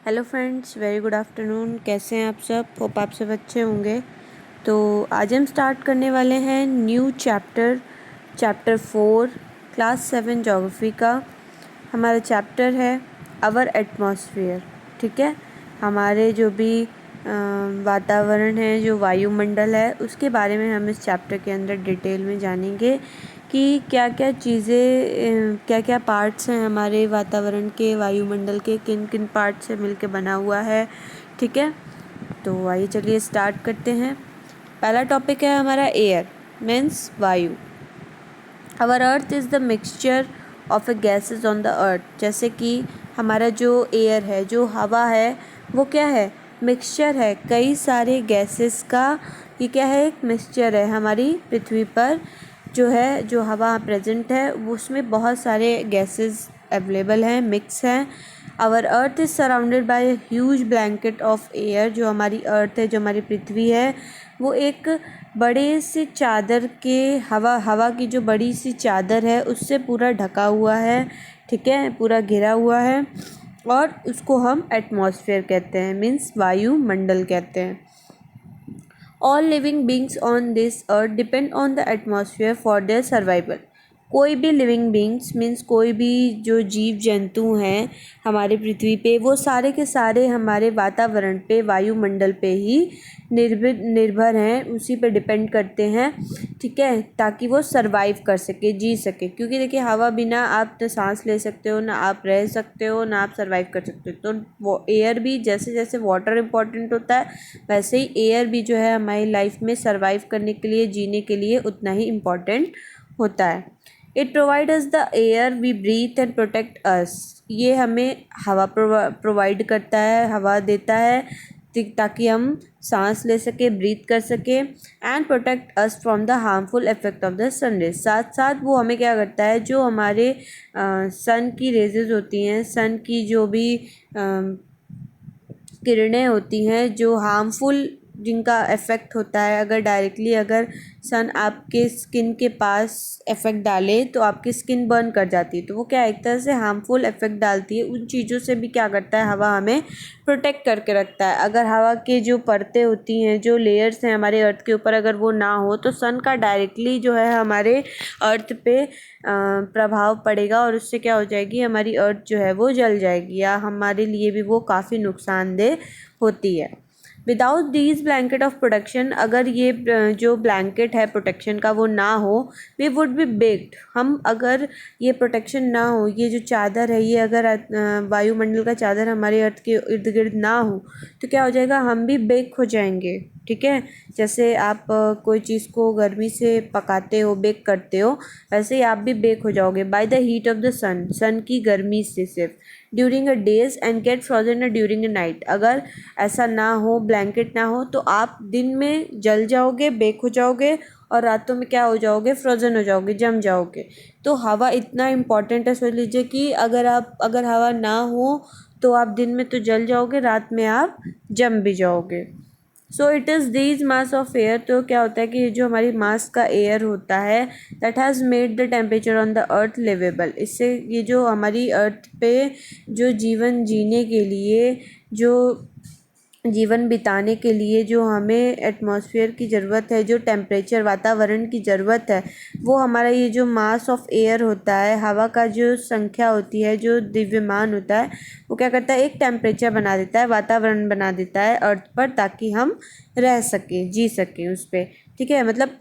Hello friends, very good afternoon. कैसे हैं आप सब? होप आप सब अच्छे होंगे। तो आज हम स्टार्ट करने वाले हैं न्यू चैप्टर 4 क्लास 7 ज्योग्राफी का। हमारा चैप्टर है आवर एटमॉस्फेयर। ठीक है, हमारे जो भी वातावरण है, जो वायुमंडल है, उसके बारे में हम इस चैप्टर के अंदर डिटेल में जानेंगे कि क्या क्या चीज़ें, क्या क्या पार्ट्स हैं हमारे वातावरण के, वायुमंडल के, किन किन पार्ट से मिलके बना हुआ है। ठीक है, तो आइए चलिए स्टार्ट करते हैं। पहला टॉपिक है हमारा एयर मीन्स वायु। Our earth is the mixture of a gases on the earth. जैसे कि हमारा जो एयर है, जो हवा है, वो क्या है? मिक्सचर है कई सारे गैसेस का। ये क्या है? एक मिक्सचर है। हमारी पृथ्वी पर जो है, जो हवा प्रेजेंट है, वो उसमें बहुत सारे गैसेस अवेलेबल हैं, मिक्स हैं। Our earth is surrounded by a huge blanket of air. जो हमारी अर्थ है, जो हमारी पृथ्वी है, वो एक बड़े से चादर के, हवा की जो बड़ी सी चादर है, उससे पूरा ढका हुआ है। ठीक है, पूरा घिरा हुआ है, और उसको हम एटमॉस्फेयर कहते हैं, मीन्स वायुमंडल कहते हैं। All living beings on this earth depend on the atmosphere for their survival. कोई भी लिविंग बींग्स मीन्स कोई भी जो जीव जंतु हैं हमारे पृथ्वी पे, वो सारे के सारे हमारे वातावरण पे, वायुमंडल पे ही निर्भर हैं, उसी पे डिपेंड करते हैं। ठीक है, ताकि वो सरवाइव कर सके, जी सके। क्योंकि देखिए, हवा बिना आप न सांस ले सकते हो, ना आप रह सकते हो, ना आप सरवाइव कर सकते हो। तो वो एयर भी, जैसे जैसे वाटर इम्पॉर्टेंट होता है, वैसे ही एयर भी जो है हमारी लाइफ में सरवाइव करने के लिए, जीने के लिए उतना ही इम्पॉर्टेंट होता है। It provide us the air we breathe and protect us. ये हमें हवा प्रोवाइड करता है, हवा देता है, ताकि हम सांस ले सके, ब्रीथ कर सके। And protect us from the harmful effect of the sun rays. साथ साथ वो हमें क्या करता है? जो हमारे सन की रेजेस होती हैं, सन की जो भी किरणें होती हैं, जो हार्मफुल, जिनका इफ़ेक्ट होता है, अगर डायरेक्टली अगर सन आपके स्किन के पास इफ़ेक्ट डाले तो आपकी स्किन बर्न कर जाती है। तो वो क्या, एक तरह से हार्मफुल इफ़ेक्ट डालती है। उन चीज़ों से भी क्या करता है? हवा हमें प्रोटेक्ट करके रखता है। अगर हवा के जो परतें होती हैं, जो लेयर्स हैं हमारे अर्थ के ऊपर, अगर वो ना हो तो सन का डायरेक्टली जो है हमारे अर्थ पे प्रभाव पड़ेगा, और उससे क्या हो जाएगी? हमारी अर्थ जो है वो जल जाएगी, या हमारे लिए भी वो काफ़ी नुकसानदेह होती है। Without these blanket of protection, अगर ये जो ब्लैंकेट है प्रोटेक्शन का, वो ना हो, वी वुड बी बेक्ड। हम, अगर ये प्रोटेक्शन ना हो, ये जो चादर है, ये अगर वायुमंडल का चादर हमारे अर्थ के इर्द गिर्द ना हो, तो क्या हो जाएगा? हम भी बेक हो जाएंगे। ठीक है, जैसे आप कोई चीज़ को गर्मी से पकाते हो, बेक करते हो, वैसे ही आप भी बेक हो जाओगे by the heat of the sun, sun की गर्मी से सिर्फ। During a days and get frozen during a night. अगर ऐसा ना हो, ब्लैंकेट ना हो, तो आप दिन में जल जाओगे, बेक हो जाओगे, और रातों में क्या हो जाओगे? फ्रोजन हो जाओगे, जम जाओगे। तो हवा इतना इम्पॉर्टेंट है। सोच लीजिए कि अगर हवा ना हो तो आप दिन में तो जल जाओगे, रात में आप जम भी जाओगे। So it is these mass of air. तो क्या होता है कि ये जो हमारी मास का एयर होता है, that has made the temperature on the earth liveable. इससे ये जो हमारी अर्थ पे जो जीवन जीने के लिए, जो जीवन बिताने के लिए जो हमें एटमॉस्फेयर की ज़रूरत है, जो टेम्परेचर, वातावरण की ज़रूरत है, वो हमारा ये जो मास ऑफ एयर होता है, हवा का जो संख्या होती है, जो द्रव्यमान होता है, वो क्या करता है? एक टेम्परेचर बना देता है, वातावरण बना देता है अर्थ पर, ताकि हम रह सकें, जी सकें उस पर। ठीक है, मतलब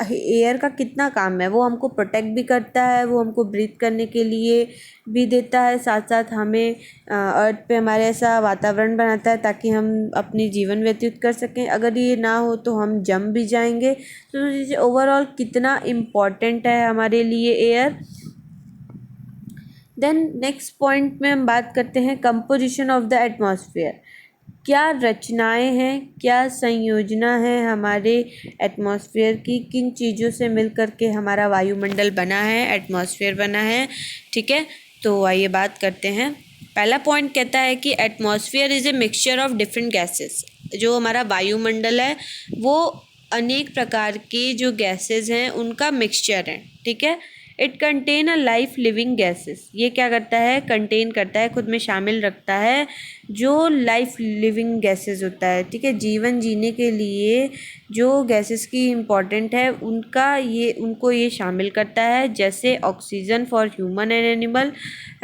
एयर का कितना काम है? वो हमको प्रोटेक्ट भी करता है, वो हमको ब्रीथ करने के लिए भी देता है, साथ साथ हमें अर्थ पे हमारे ऐसा वातावरण बनाता है ताकि हम अपनी जीवन व्यतीत कर सकें। अगर ये ना हो तो हम जम भी जाएंगे। तो सोचिए ओवरऑल कितना इम्पॉर्टेंट है हमारे लिए एयर। देन नेक्स्ट पॉइंट में हम बात करते हैं कंपोजिशन ऑफ द एटमॉस्फेयर। क्या रचनाएं हैं, क्या संयोजना है हमारे एटमॉस्फेयर की, किन चीज़ों से मिलकर के हमारा वायुमंडल बना है, एटमॉस्फेयर बना है। ठीक है, तो आइए बात करते हैं। पहला पॉइंट कहता है कि atmosphere is a mixture of different gases. जो हमारा वायुमंडल है, वो अनेक प्रकार के जो गैसेस हैं उनका मिक्सचर है। ठीक है, it contain a life living gases, ये क्या करता है, कंटेन करता है, खुद में शामिल रखता है जो लाइफ लिविंग गैसेस होता है, ठीक है। जीवन जीने के लिए जो गैसेस की इम्पॉर्टेंट है उनको ये शामिल करता है, जैसे oxygen for human and animal,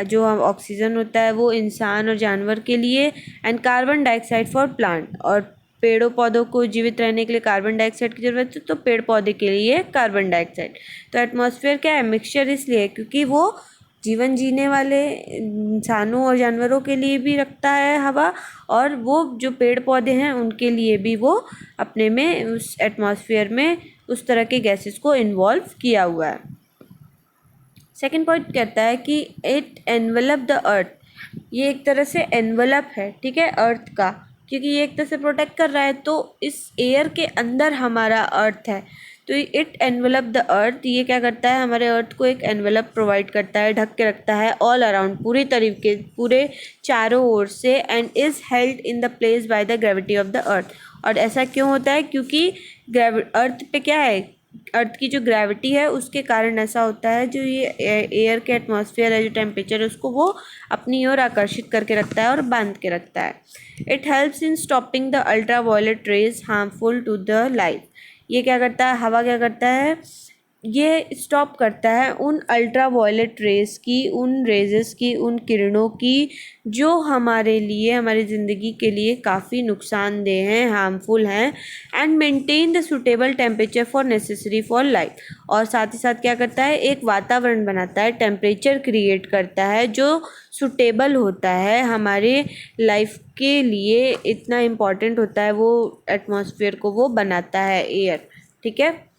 जो ऑक्सीजन होता है वो इंसान और जानवर के लिए, and carbon dioxide for plant, और पेड़ों पौधों को जीवित रहने के लिए कार्बन डाइऑक्साइड की ज़रूरत है, तो पेड़ पौधे के लिए कार्बन डाइऑक्साइड। तो एटमॉस्फेयर क्या है, मिक्सचर इसलिए है क्योंकि वो जीवन जीने वाले इंसानों और जानवरों के लिए भी रखता है हवा, और वो जो पेड़ पौधे हैं उनके लिए भी वो अपने में उस एटमॉस्फेयर में उस तरह के गैसेस को इन्वॉल्व किया हुआ है। सेकेंड पॉइंट कहता है कि इट एनवेलप द अर्थ, ये एक तरह से एनवेलप है, ठीक है, अर्थ का, क्योंकि ये एक तरह से प्रोटेक्ट कर रहा है। तो इस एयर के अंदर हमारा अर्थ है, तो इट एनवेलप द अर्थ, ये क्या करता है, हमारे अर्थ को एक एनवेलप प्रोवाइड करता है, ढक के रखता है ऑल अराउंड, पूरे चारों ओर से, and is held in the place by the gravity of the earth. और ऐसा क्यों होता है, क्योंकि अर्थ पे क्या है, अर्थ की जो ग्रेविटी है उसके कारण ऐसा होता है, जो ये एयर के एटमॉस्फेयर है, जो टेम्परेचर है उसको वो अपनी ओर आकर्षित करके रखता है और बांध के रखता है। It helps in stopping the ultraviolet rays harmful to the life, ये क्या करता है, हवा क्या करता है, ये स्टॉप करता है उन अल्ट्रा वायलेट रेज की, उन रेजेस की, उन किरणों की जो हमारे लिए, हमारी ज़िंदगी के लिए काफ़ी नुकसानदेह हैं, हार्मफुल हैं, and maintain the suitable temperature for necessary for life. और साथ ही साथ क्या करता है, एक वातावरण बनाता है, टेम्परेचर क्रिएट करता है जो सुटेबल होता है हमारे लाइफ के लिए, इतना इम्पॉर्टेंट होता है वो एटमॉस्फेयर को वो बनाता है एयर, ठीक है।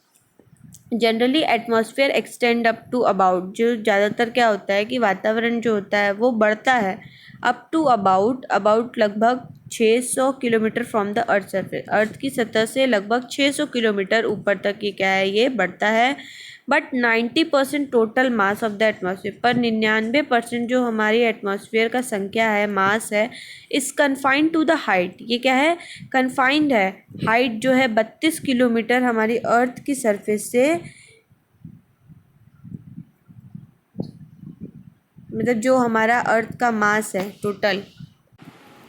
Generally atmosphere extend up to about, जो ज़्यादातर क्या होता है कि वातावरण जो होता है वो बढ़ता है अप टू अबाउट लगभग 600 kilometre from the earth surface, earth की सतह से लगभग 600 किलोमीटर ऊपर तक ये क्या है, ये बढ़ता है। But 90% total mass of the atmosphere, पर 99% जो हमारी एटमॉस्फेयर का संख्या है, मास है, इस कन्फाइंड टू द हाइट, ये क्या है, कन्फाइंड है, हाइट जो है 32 किलोमीटर हमारी अर्थ की सरफेस से, मतलब जो हमारा अर्थ का मास है टोटल,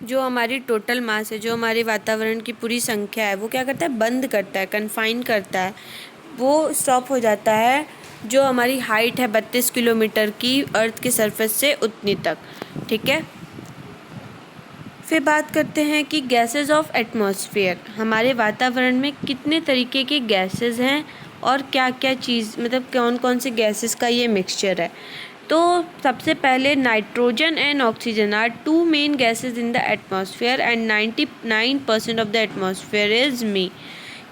जो हमारी टोटल मास है, जो हमारे वातावरण की पूरी संख्या है, वो क्या करता है, बंद करता है, कन्फाइन करता है, वो स्टॉप हो जाता है जो हमारी हाइट है 32 किलोमीटर की अर्थ के सरफेस से उतनी तक, ठीक है। फिर बात करते हैं कि गैसेस ऑफ एटमॉस्फेयर, हमारे वातावरण में कितने तरीके के गैसेस हैं और क्या क्या चीज़, मतलब कौन कौन से गैसेस का ये मिक्सचर है। तो सबसे पहले nitrogen and oxygen are two main gases in the atmosphere and 99% of the atmosphere is me.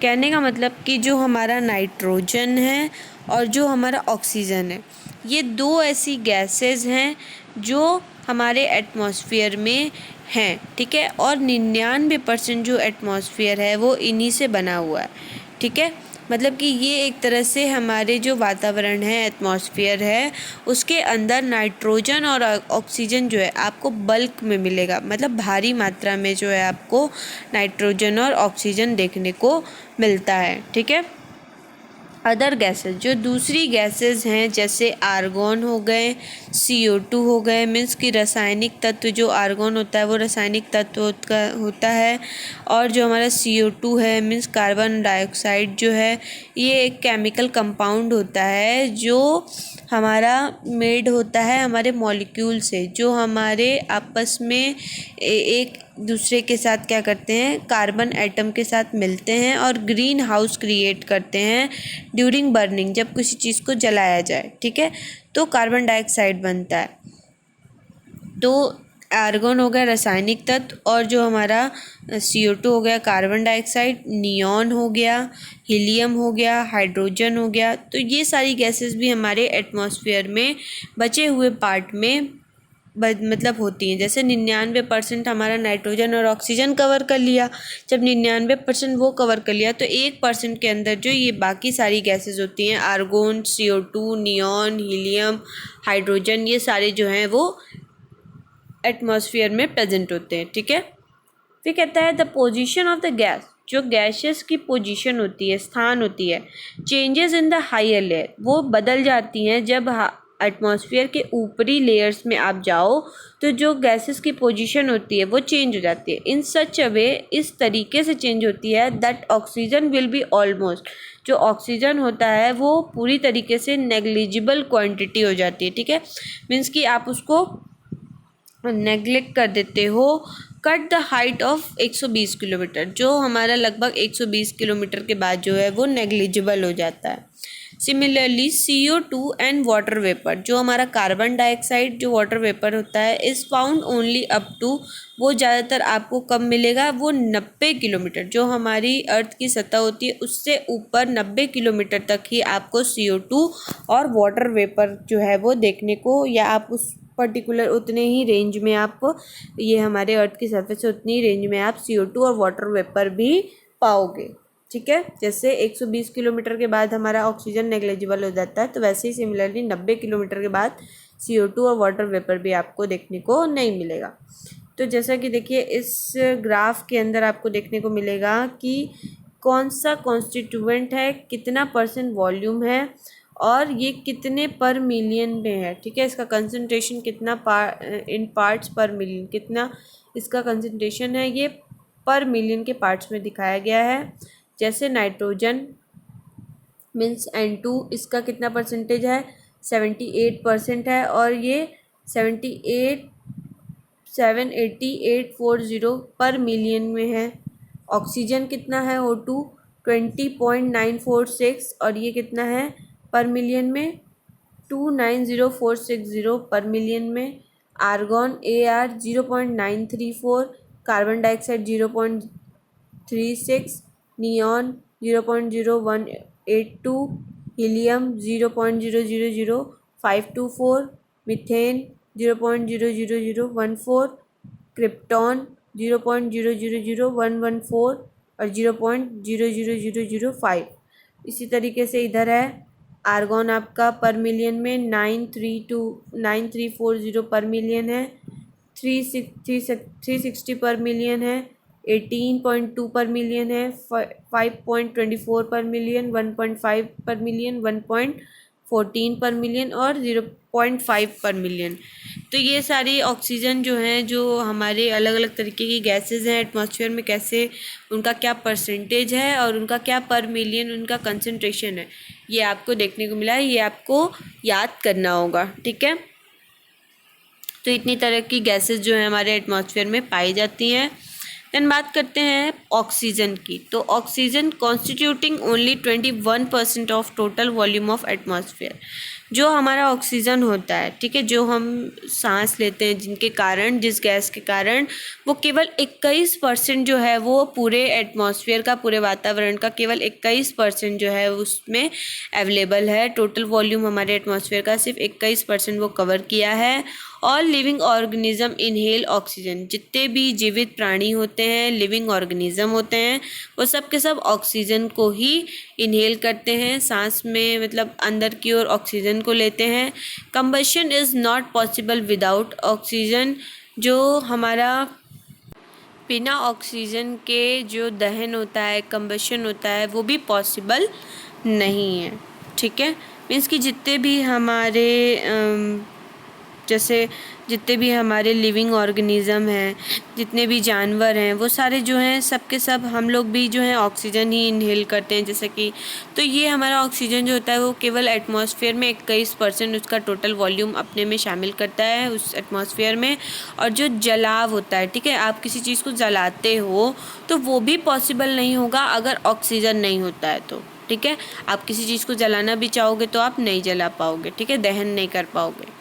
कहने का मतलब कि जो हमारा नाइट्रोजन है और जो हमारा ऑक्सीजन है, ये दो ऐसी गैसेस हैं जो हमारे एटमॉस्फेयर में हैं, ठीक है। और 99% जो एटमॉस्फेयर है वो इन्हीं से बना हुआ है, ठीक है। मतलब कि ये एक तरह से हमारे जो वातावरण है, एटमॉस्फेयर है, उसके अंदर नाइट्रोजन और ऑक्सीजन जो है आपको बल्क में मिलेगा, मतलब भारी मात्रा में जो है आपको नाइट्रोजन और ऑक्सीजन देखने को मिलता है, ठीक है। अदर गैसेस, जो दूसरी गैसेस हैं, जैसे आर्गॉन हो गए, CO2 हो गए, मीन्स कि रासायनिक तत्व, जो आर्गॉन होता है वो रासायनिक तत्व का होता है, और जो हमारा CO2 है मीन्स कार्बन डाइऑक्साइड जो है, ये एक केमिकल कंपाउंड होता है जो हमारा मेड होता है हमारे मॉलिक्यूल से, जो हमारे आपस में एक दूसरे के साथ क्या करते हैं, कार्बन एटम के साथ मिलते हैं और ग्रीन हाउस क्रिएट करते हैं ड्यूरिंग बर्निंग, जब किसी चीज़ को जलाया जाए, ठीक है, तो कार्बन डाइऑक्साइड बनता है। तो आर्गन हो गया रासायनिक तत्व, और जो हमारा CO2 हो गया कार्बन डाइऑक्साइड, नियॉन हो गया, हीलियम हो गया, हाइड्रोजन हो गया। तो ये सारी गैसेस भी हमारे एटमॉस्फेयर में बचे हुए पार्ट में मतलब होती हैं। जैसे 99% हमारा नाइट्रोजन और ऑक्सीजन कवर कर लिया, जब 99% वो कवर कर लिया तो 1% के अंदर जो ये बाकी सारी गैसेस होती हैं, argon, CO2, neon, helium, hydrogen, ये सारे जो हैं वो एटमॉस्फेयर में प्रेजेंट होते हैं, ठीक है। फिर कहता है the position of the gas, जो गैसेस की पोजीशन होती है, स्थान होती है, changes in the higher layer, वो बदल जाती हैं जब एटमॉस्फेयर के ऊपरी लेयर्स में आप जाओ तो जो गैसेस की पोजीशन होती है वो चेंज हो जाती है। इन सच अ वे, इस तरीके से चेंज होती है that oxygen will be almost, जो ऑक्सीजन होता है वो पूरी तरीके से नेग्लिजिबल क्वांटिटी हो जाती है। ठीक है, मीन्स कि आप उसको नेग्लेक्ट कर देते हो। Cut the height of 120 kilometre, जो हमारा लगभग 120 किलोमीटर के बाद जो है वो नेग्लिजिबल हो जाता है। Similarly CO2 and water vapour, जो हमारा कार्बन डाइऑक्साइड जो वाटर वेपर होता है, is found only up to, वो ज़्यादातर आपको कब मिलेगा, वो 90 किलोमीटर, जो हमारी अर्थ की सतह होती है उससे ऊपर 90 किलोमीटर तक ही आपको CO2 और वाटर वेपर जो है वो देखने को, या आप उस पर्टिकुलर उतने ही रेंज में आप, ये हमारे अर्थ की सरफेस से उतनी रेंज में आप CO2 और वाटर वेपर भी पाओगे। ठीक है, जैसे 120 किलोमीटर के बाद हमारा ऑक्सीजन नेग्लिजिबल हो जाता है, तो वैसे ही सिमिलरली 90 किलोमीटर के बाद CO2 और वाटर वेपर भी आपको देखने को नहीं मिलेगा। तो जैसा कि देखिए इस ग्राफ के अंदर आपको देखने को मिलेगा कि कौन सा कॉन्स्टिट्यूएंट है, कितना % वॉल्यूम है और ये कितने पर मिलियन में है। ठीक है, इसका कंसंट्रेशन कितना इन पार्ट्स पर मिलियन, कितना इसका कंसंट्रेशन है, ये पर मिलियन के पार्ट्स में दिखाया गया है। जैसे नाइट्रोजन मीन्स N2, इसका कितना परसेंटेज है, 78% है, और ये 78840 पर मिलियन में है। ऑक्सीजन कितना है, O2 20.946, और ये कितना है पर मिलियन में, 290460 पर मिलियन में। Argon AR 0.934, carbon dioxide 0.36, neon 0.0182, helium 0.000524, methane 0.00014, krypton 0.000114 और 0.00005। इसी तरीके से इधर है आर्गॉन आपका पर मिलियन में 9340 पर मिलियन है, 360 पर मिलियन है, 18.2 पर मिलियन है, 5.24 पर मिलियन, 1.5 पर मिलियन, 1.14 पर मिलियन और 0.5 पर मिलियन। तो ये सारी ऑक्सीजन जो हैं, जो हमारे अलग अलग तरीके की गैसेस हैं एटमॉस्फेयर में, कैसे उनका क्या परसेंटेज है और उनका क्या पर मिलियन उनका कंसंट्रेशन है, ये आपको देखने को मिला है। ये आपको याद करना होगा। ठीक है, तो इतनी तरह की गैसेस जो है हमारे एटमॉस्फेयर में पाई जाती हैं। देन बात करते हैं ऑक्सीजन की। तो oxygen constituting only 21% of total volume of atmosphere, जो हमारा ऑक्सीजन होता है, ठीक है, जो हम सांस लेते हैं, जिनके कारण, जिस गैस के कारण, वो केवल 21% जो है वो पूरे एटमॉस्फेयर का, पूरे वातावरण का केवल 21% जो है उसमें अवेलेबल है। टोटल वॉल्यूम हमारे एटमॉस्फेयर का सिर्फ 21% वो कवर किया है। All living organism inhale oxygen, जितने भी जीवित प्राणी होते हैं, लिविंग ऑर्गेनिज्म होते हैं, वो सब के सब ऑक्सीजन को ही इनहेल करते हैं, सांस में मतलब अंदर की ओर ऑक्सीजन को लेते हैं। Combustion is not possible without oxygen, जो हमारा बिना ऑक्सीजन के जो दहन होता है, कंबशन होता है, वो भी पॉसिबल नहीं है। ठीक है, मीन्स कि जितने भी हमारे जैसे जितने भी हमारे लिविंग ऑर्गेनिज़म हैं, जितने भी जानवर हैं, वो सारे जो हैं सब के सब, हम लोग भी जो हैं ऑक्सीजन ही इनहेल करते हैं, जैसे कि, तो ये हमारा ऑक्सीजन जो होता है वो केवल एटमॉस्फेयर में 21% उसका टोटल वॉल्यूम अपने में शामिल करता है उस एटमॉस्फेयर में। और जो जलाव होता है, ठीक है, आप किसी चीज़ को जलाते हो तो वो भी पॉसिबल नहीं होगा अगर ऑक्सीजन नहीं होता है तो। ठीक है, आप किसी चीज़ को जलाना भी चाहोगे तो आप नहीं जला पाओगे, ठीक है, दहन नहीं कर पाओगे।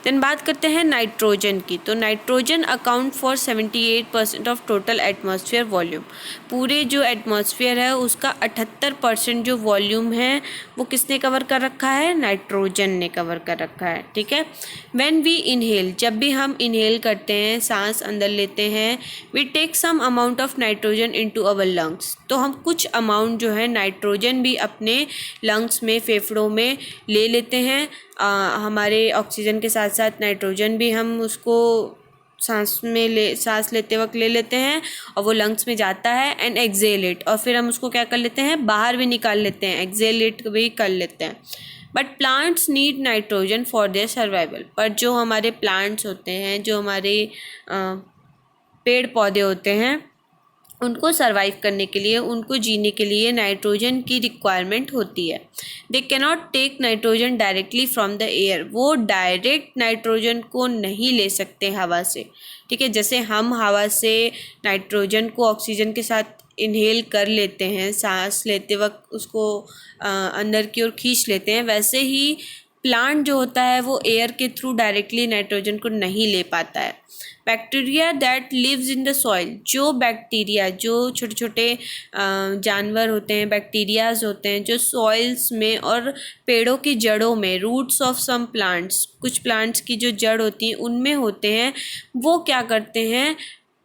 देन बात करते हैं नाइट्रोजन की। तो nitrogen account for 78% of total atmosphere volume, पूरे जो एटमॉस्फेयर है उसका 78% जो वॉल्यूम है वो किसने कवर कर रखा है, नाइट्रोजन ने कवर कर रखा है। ठीक है, व्हेन वी इनहेल, जब भी हम इनहेल करते हैं, सांस अंदर लेते हैं, we take some amount of nitrogen into our lungs, तो हम कुछ अमाउंट जो है नाइट्रोजन भी अपने लंग्स में, फेफड़ों में ले लेते हैं। हमारे ऑक्सीजन के साथ साथ नाइट्रोजन भी हम उसको सांस लेते वक्त ले लेते हैं और वो लंग्स में जाता है, एंड एक्सेल इट, और फिर हम उसको क्या कर लेते हैं, बाहर भी निकाल लेते हैं, एक्सेल इट भी कर लेते हैं। But plants need nitrogen for their survival. पर जो हमारे प्लांट्स होते हैं, जो हमारे पेड़ पौधे होते हैं, उनको सर्वाइव करने के लिए, उनको जीने के लिए नाइट्रोजन की रिक्वायरमेंट होती है। They cannot take nitrogen directly from the air. वो डायरेक्ट नाइट्रोजन को नहीं ले सकते हवा से, ठीक है। जैसे हम हवा से नाइट्रोजन को ऑक्सीजन के साथ इनहेल कर लेते हैं, सांस लेते वक्त उसको अंदर की ओर खींच लेते हैं, वैसे ही प्लांट जो होता है वो एयर के थ्रू डायरेक्टली नाइट्रोजन को नहीं ले पाता है। Bacteria that lives in the soil, जो बैक्टीरिया, जो छोटे छोटे जानवर होते हैं, बैक्टीरियाज होते हैं जो सॉइल्स में और पेड़ों की जड़ों में, रूट्स ऑफ सम प्लांट्स, कुछ प्लांट्स की जो जड़ होती हैं उनमें होते हैं, वो क्या करते हैं,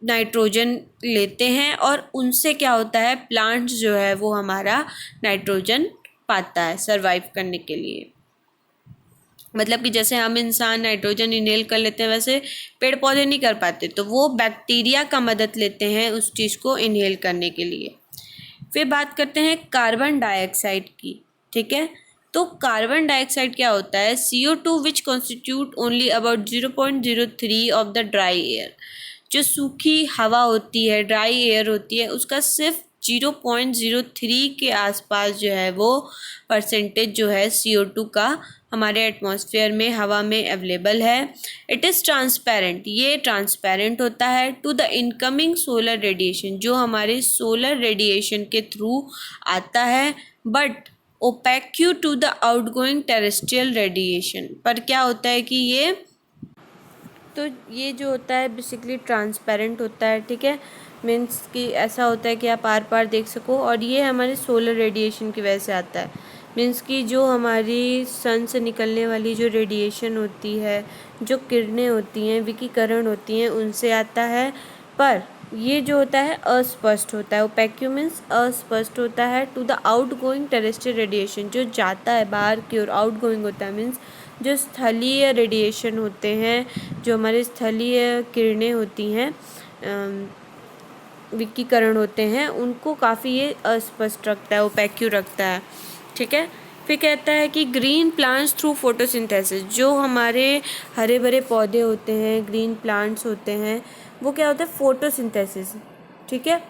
नाइट्रोजन लेते हैं, और उनसे क्या होता है, प्लांट्स जो है वो हमारा नाइट्रोजन पाता है सर्वाइव करने के लिए। मतलब कि जैसे हम इंसान नाइट्रोजन इनहेल कर लेते हैं, वैसे पेड़ पौधे नहीं कर पाते, तो वो बैक्टीरिया का मदद लेते हैं उस चीज़ को इनहेल करने के लिए। फिर बात करते हैं कार्बन डाइऑक्साइड की, ठीक है। तो कार्बन डाइऑक्साइड क्या होता है, CO2 which constitute only about 0.03 of the dry air. जो सूखी हवा होती है, ड्राई एयर होती है, उसका सिर्फ 0.03 के आसपास जो है वो परसेंटेज जो है CO2 का हमारे एटमॉस्फेयर में, हवा में अवेलेबल है। इट इज़ ट्रांसपेरेंट, ये ट्रांसपेरेंट होता है to the incoming solar radiation, जो हमारे सोलर रेडिएशन के थ्रू आता है, but opaque to the outgoing terrestrial radiation. पर क्या होता है कि ये जो होता है बेसिकली ट्रांसपेरेंट होता है, ठीक है। मीन्स कि ऐसा होता है कि आप आर पार देख सको, और ये हमारे सोलर रेडिएशन की वजह से आता है। मीन्स कि जो हमारी सन से निकलने वाली जो रेडिएशन होती है, जो किरणें होती हैं, विकिरण होती हैं, उनसे आता है। पर ये जो होता है अस्पष्ट होता है, ओपेक्यू मीन्स अस्पष्ट होता है to the outgoing terrestrial radiation, जो जाता है बाहर की ओर, आउटगोइंग होता है मीन्स जो स्थलीय रेडिएशन होते हैं, जो हमारे स्थलीय किरणें होती हैं, विकिरण होते हैं, उनको काफ़ी ये अस्पष्ट रखता है, ओपेक्यू रखता है, ठीक है। फिर कहता है कि ग्रीन प्लांट्स थ्रू फोटोसिंथेसिस, जो हमारे हरे भरे पौधे होते हैं, ग्रीन प्लांट्स होते हैं, वो क्या होता है, फोटोसिंथेसिस, ठीक है।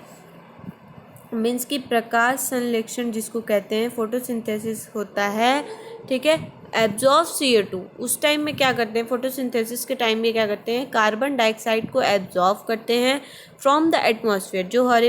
मीन्स कि प्रकाश संश्लेषण जिसको कहते हैं, फोटोसिंथेसिस होता है, ठीक है। एब्जॉर्ब CO2, उस टाइम में क्या करते हैं, फोटोसिंथेसिस के टाइम में क्या करते हैं, कार्बन डाइऑक्साइड को एब्जॉर्ब करते हैं फ्रॉम द एटमॉस्फेयर। जो हरे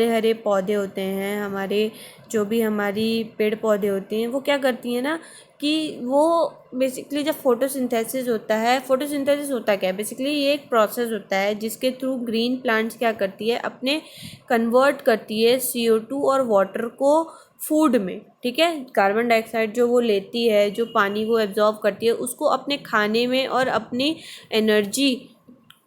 हरे पौधे होते हैं, हमारे जो भी हमारी पेड़ पौधे होते हैं, वो क्या करती हैं ना कि वो बेसिकली जब फोटोसिंथेसिस होता है, फोटोसिंथेसिस होता क्या है, बेसिकली ये एक प्रोसेस होता है जिसके थ्रू ग्रीन प्लांट्स क्या करती है, अपने कन्वर्ट करती है CO2 और वाटर को फूड में, ठीक है। कार्बन डाइऑक्साइड जो वो लेती है, जो पानी वो एब्जॉर्ब करती है, उसको अपने खाने में और अपनी एनर्जी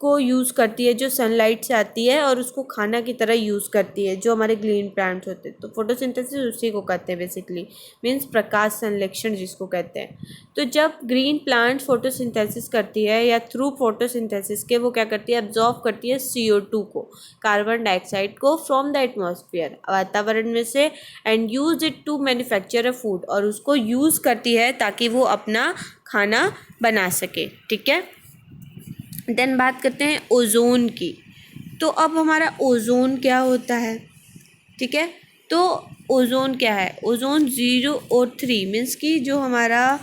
को यूज़ करती है जो सनलाइट से आती है, और उसको खाना की तरह यूज़ करती है, जो हमारे ग्रीन प्लांट्स होते हैं। तो फोटोसिंथेसिस उसी को कहते हैं बेसिकली, मीन्स प्रकाश संश्लेषण जिसको कहते हैं। तो जब ग्रीन प्लांट फोटोसिंथेसिस करती है, या थ्रू फोटोसिंथेसिस के वो क्या करती है, एब्जॉर्ब करती है CO2 को, कार्बन डाइऑक्साइड को, फ्रॉम द एटमॉस्फेयर, वातावरण में से, and use it to manufacture a food, और उसको यूज़ करती है ताकि वो अपना खाना बना सके, ठीक है। देन बात करते हैं ओजोन की। तो अब हमारा ओजोन क्या होता है, ठीक है। तो ओजोन क्या है, ओजोन 0 और 3 मीन्स कि जो हमारा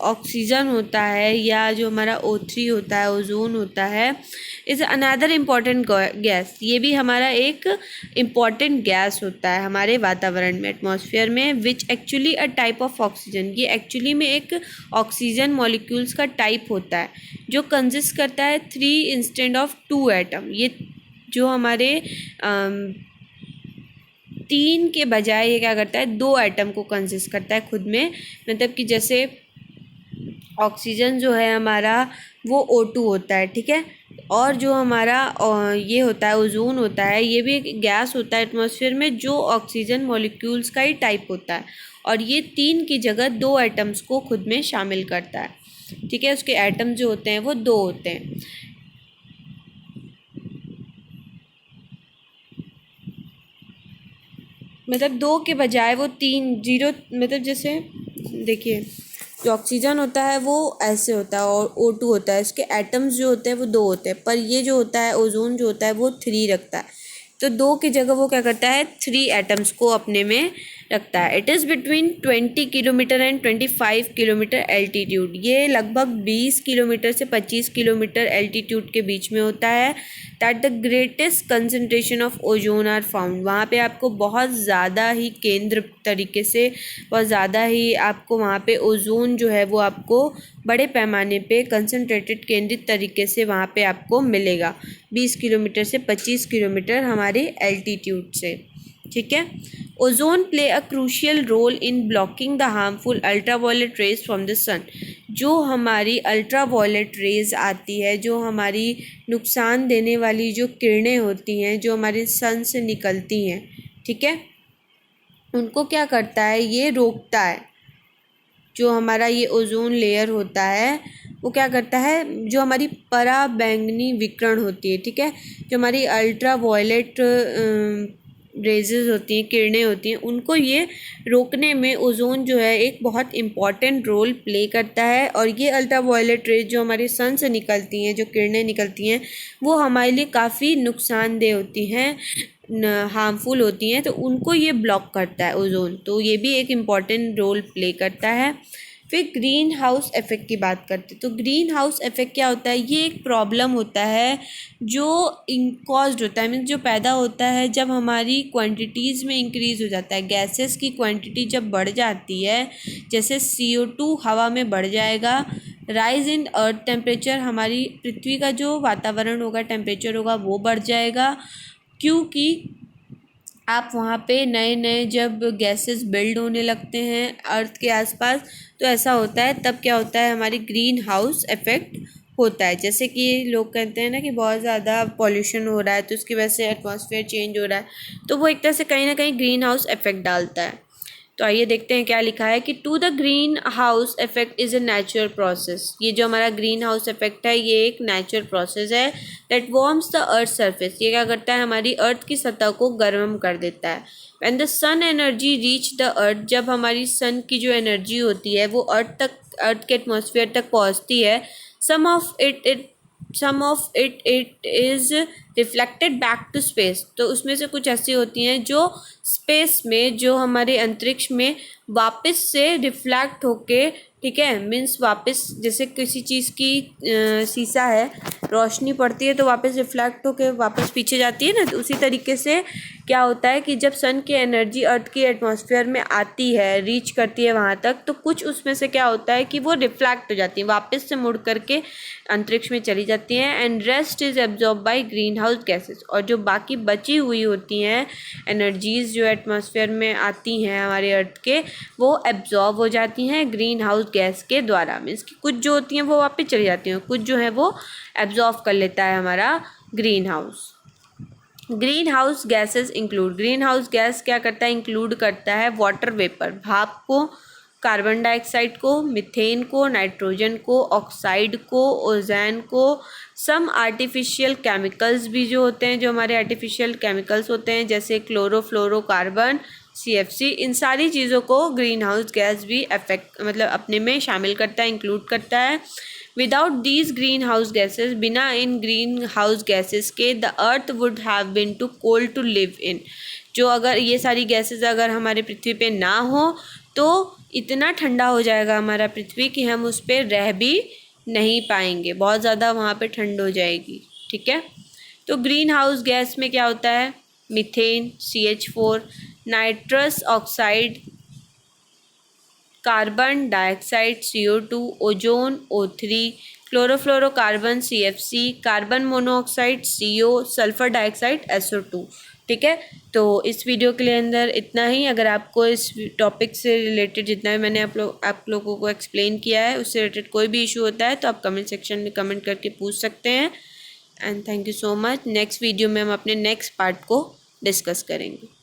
ऑक्सीजन होता है, या जो हमारा O3 होता है, ओजोन होता है, इज़ अनदर इम्पॉर्टेंट गैस। ये भी हमारा एक इम्पॉर्टेंट गैस होता है हमारे वातावरण में, एटमॉस्फेयर में, which actually a type of oxygen. ये एक्चुअली में एक ऑक्सीजन मॉलिक्यूल्स का टाइप होता है, जो कंसिस्ट करता है 3 इंस्टेड ऑफ 2 एटम। ये जो हमारे 3 के बजाय ये क्या करता है, 2 एटम को कंसिस्ट करता है खुद में। मतलब कि जैसे ऑक्सीजन जो है हमारा वो O2 होता है, ठीक है। और जो हमारा ये होता है ओजोन होता है, ये भी एक गैस होता है एटमॉस्फेयर में, जो ऑक्सीजन मॉलिक्यूल्स का ही टाइप होता है, और ये 3 की जगह 2 एटम्स को खुद में शामिल करता है, ठीक है। उसके एटम जो होते हैं वो 2 होते हैं। मतलब 2 के बजाय वो 3 जीरो, मतलब जैसे देखिए जो ऑक्सीजन होता है वो ऐसे होता है और O2 होता है, इसके एटम्स जो होते हैं वो 2 होते हैं, पर ये जो होता है ओजोन जो होता है वो 3 रखता है। तो 2 की जगह वो क्या करता है 3 एटम्स को अपने में रखता है। It is between 20 kilometre and 25 kilometre altitude. ये लगभग 20 किलोमीटर से 25 किलोमीटर एल्टीट्यूड के बीच में होता है। That the greatest concentration of ozone are found. वहाँ पे आपको बहुत ज़्यादा ही केंद्र तरीके से, बहुत ज़्यादा ही आपको वहाँ पे ओजोन जो है वो आपको बड़े पैमाने पे कंसनट्रेटेड केंद्रित तरीके से वहाँ पे आपको मिलेगा 20 किलोमीटर से 25 किलोमीटर हमारे एल्टीट्यूड से। ठीक है। Ozone play a crucial role in blocking the harmful ultraviolet rays from the sun. जो हमारी अल्ट्रावायलेट रेज आती है, जो हमारी नुकसान देने वाली जो किरणें होती हैं जो हमारे सन से निकलती हैं, ठीक है, उनको क्या करता है ये रोकता है। जो हमारा ये ओजोन लेयर होता है वो क्या करता है, जो हमारी पराबैंगनी विकिरण होती है, ठीक है, जो हमारी अल्ट्रा वायलेट रेजेस होती हैं, किरणें होती हैं, उनको ये रोकने में ओजोन जो है एक बहुत इम्पॉर्टेंट रोल प्ले करता है। और ये अल्ट्रा वायलेट रेज जो हमारे सन से निकलती हैं, जो किरणें निकलती हैं, वो हमारे लिए काफ़ी नुकसानदेह होती हैं, हार्मफुल होती हैं, तो उनको ये ब्लॉक करता है ओजोन। तो ये भी एक इम्पॉर्टेंट रोल प्ले करता है। फिर ग्रीन हाउस इफ़ेक्ट की बात करते हैं। तो ग्रीन हाउस इफ़ेक्ट क्या होता है, ये एक प्रॉब्लम होता है जो इनकॉज्ड होता है, मीन जो पैदा होता है जब हमारी क्वांटिटीज़ में इंक्रीज़ हो जाता है, गैसेस की क्वांटिटी जब बढ़ जाती है, जैसे CO2 हवा में बढ़ जाएगा, राइज इन अर्थ टेम्परेचर, हमारी पृथ्वी का जो वातावरण होगा, टेम्परेचर होगा, वो बढ़ जाएगा, क्योंकि आप वहाँ पे नए नए जब गैसेस बिल्ड होने लगते हैं अर्थ के आसपास, तो ऐसा होता है, तब क्या होता है हमारी ग्रीन हाउस इफ़ेक्ट होता है। जैसे कि लोग कहते हैं ना कि बहुत ज़्यादा पॉल्यूशन हो रहा है तो उसकी वजह से एटमॉस्फेयर चेंज हो रहा है, तो वो एक तरह से कहीं ना कहीं ग्रीन हाउस इफ़ेक्ट डालता है। तो आइए देखते हैं क्या लिखा है कि to the greenhouse effect is a natural process. ये जो हमारा ग्रीन हाउस इफेक्ट है ये एक नेचुरल प्रोसेस है that warms the earth surface. ये क्या करता है, हमारी अर्थ की सतह को गर्म कर देता है। When the sun energy reach the earth, जब हमारी सन की जो एनर्जी होती है वो अर्थ के एटमॉस्फेयर तक पहुंचती है, some of it is reflected back to space. तो उसमें से कुछ ऐसी होती हैं जो स्पेस में, जो हमारे अंतरिक्ष में वापस से रिफ्लेक्ट होके, ठीक है, मीन्स वापस, जैसे किसी चीज़ की शीशा है, रोशनी पड़ती है तो वापस रिफ्लेक्ट होके वापस पीछे जाती है ना, तो उसी तरीके से क्या होता है कि जब सन की एनर्जी अर्थ की एटमॉस्फेयर में आती है, रीच करती है वहाँ तक, तो कुछ उसमें से क्या होता है कि वो रिफ्लेक्ट हो जाती है, वापस से मुड़ करके अंतरिक्ष में चली जाती हैं। And rest is absorb by green house gases. और जो बाकी बची हुई होती हैं एनर्जीज़ जो एटमॉस्फेयर में आती हैं हमारे अर्थ के, वो एब्जॉर्ब हो जाती हैं ग्रीन हाउस गैस के द्वारा। मीन्स कि कुछ जो होती हैं वो वापस चली जाती हैं, कुछ जो है वो एब्जॉर्ब कर लेता है हमारा green house. Green house gases include, green house gas क्या करता है, इंक्लूड करता है वाटर वेपर, भाप को, कार्बन डाइऑक्साइड को, मीथेन को, नाइट्रोजन को, ऑक्साइड को, ओजोन को, सम आर्टिफिशियल केमिकल्स भी जो होते हैं, जो हमारे आर्टिफिशियल केमिकल्स होते हैं जैसे क्लोरोफ्लोरोकार्बन, CFC, इन सारी चीज़ों को ग्रीन हाउस गैस भी अफेक्ट, मतलब अपने में शामिल करता है, इंक्लूड करता है। Without these greenhouse gases, बिना इन ग्रीन हाउस गैसेज के the earth would have been too cold to live in. जो अगर ये सारी गैसेज अगर हमारे पृथ्वी पे ना हो तो इतना ठंडा हो जाएगा हमारा पृथ्वी कि हम उस पर रह भी नहीं पाएंगे, बहुत ज़्यादा वहाँ पे ठंड हो जाएगी। ठीक है, तो ग्रीन हाउस गैस में क्या होता है, methane CH4, nitrous oxide, carbon dioxide CO2, ozone O3, chlorofluorocarbon CFC, carbon monoxide CO, sulphur dioxide SO2। ठीक है, तो इस वीडियो के लिए अंदर इतना ही। अगर आपको इस टॉपिक से रिलेटेड जितना भी मैंने आप लोगों को एक्सप्लेन किया है उससे रिलेटेड कोई भी इशू होता है तो आप कमेंट सेक्शन में कमेंट करके पूछ सकते हैं। And thank you so much. Next video में हम अपने नेक्स्ट पार्ट को डिस्कस करेंगे।